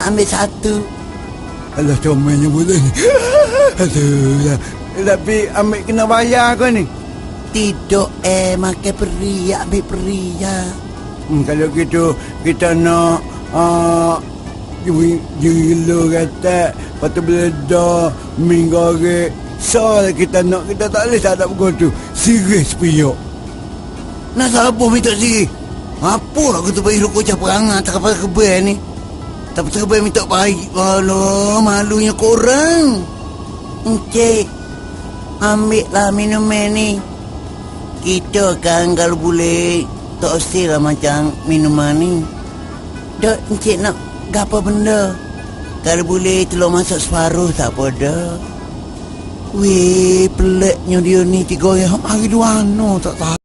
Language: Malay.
ambil satu. Alah, comelnya boleh ni. Aduh lah. Tapi ambil kena bayar kau ni. Tidak makan periak, ambil periak. Kalau gitu kita nak gila kata, lepas tu beledah, mi goreng. Soal kita nak, kita tak boleh tak ada begitu. Serius piyok. Nak sabar minta siri. Apa aku tu bagi rokok cah perangai tak kapal kebel ni. Tapi kebel minta baik. Alah, malunya korang. Encik, ambil lah minuman ni. Kita kan kalau boleh tak usir lah macam minuman ni. Dok, encik nak apa benda? Kalau boleh telur masuk separuh tak apa dah. Weh, peliknya dia ni 3 orang hari 2 tak tahu.